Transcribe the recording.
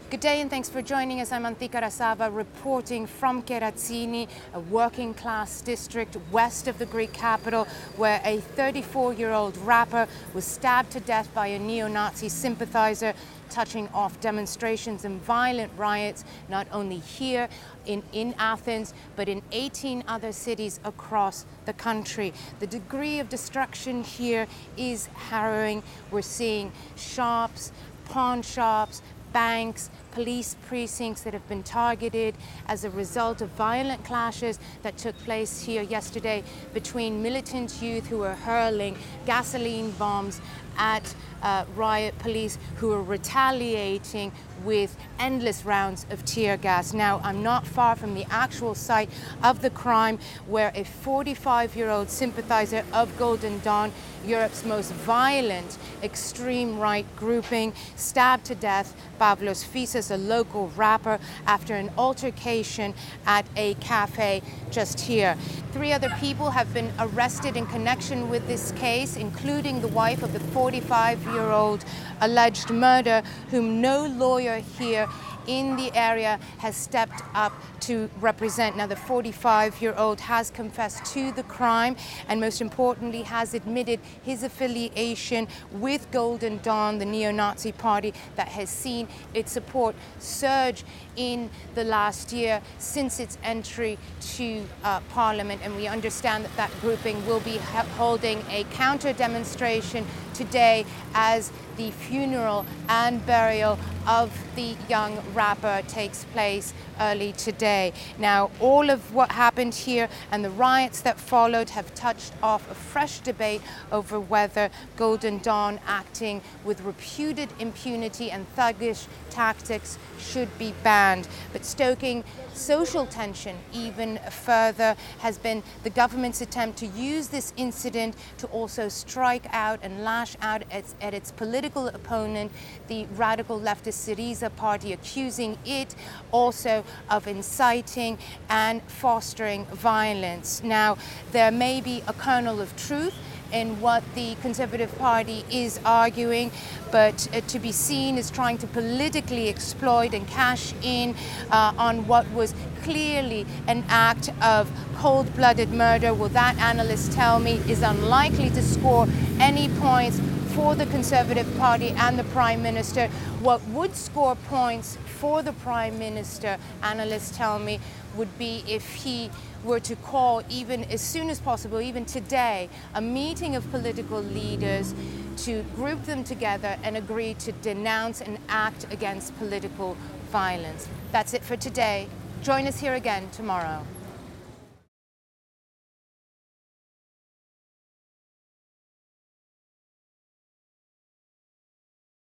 Good day and thanks for joining us. I'm Keratsini reporting from Keratsini, a working class district west of the Greek capital, where a 34-year-old rapper was stabbed to death by a neo-Nazi sympathizer, touching off demonstrations and violent riots, not only here in Athens, but in 18 other cities across the country. The degree of destruction here is harrowing. We're seeing shops, pawn shops, banks, police precincts that have been targeted as a result of violent clashes that took place here yesterday between militant youth who were hurling gasoline bombs at riot police who were retaliating with endless rounds of tear gas. Now, I'm not far from the actual site of the crime, where a 45-year-old sympathizer of Golden Dawn, Europe's most violent extreme right grouping, stabbed to death Pavlos Fisas, a local rapper, after an altercation at a cafe just here. 3 other people have been arrested in connection with this case, including the wife of the 45-year-old alleged murderer, whom no lawyer here in the area has stepped up to represent. Now, the 45-year-old has confessed to the crime and, most importantly, has admitted his affiliation with Golden Dawn, the neo-Nazi party that has seen its support surge in the last year since its entry to Parliament. And we understand that that grouping will be holding a counter demonstration today as the funeral and burial of the young rapper takes place early today. Now, all of what happened here and the riots that followed have touched off a fresh debate over whether Golden Dawn, acting with reputed impunity and thuggish tactics, should be banned. But stoking social tension even further has been the government's attempt to use this incident to also strike out and lash out at its political opponent, the radical leftist Syriza party, accusing it also of inciting and fostering violence. Now, there may be a kernel of truth in what the Conservative Party is arguing, but to be seen as trying to politically exploit and cash in on what was clearly an act of cold-blooded murder, well, that, analysts tell me, is unlikely to score any points for the Conservative Party and the Prime Minister. What would score points for the Prime Minister, analysts tell me, would be if he were to call, even as soon as possible, even today, a meeting of political leaders to group them together and agree to denounce and act against political violence. That's it for today. Join us here again tomorrow.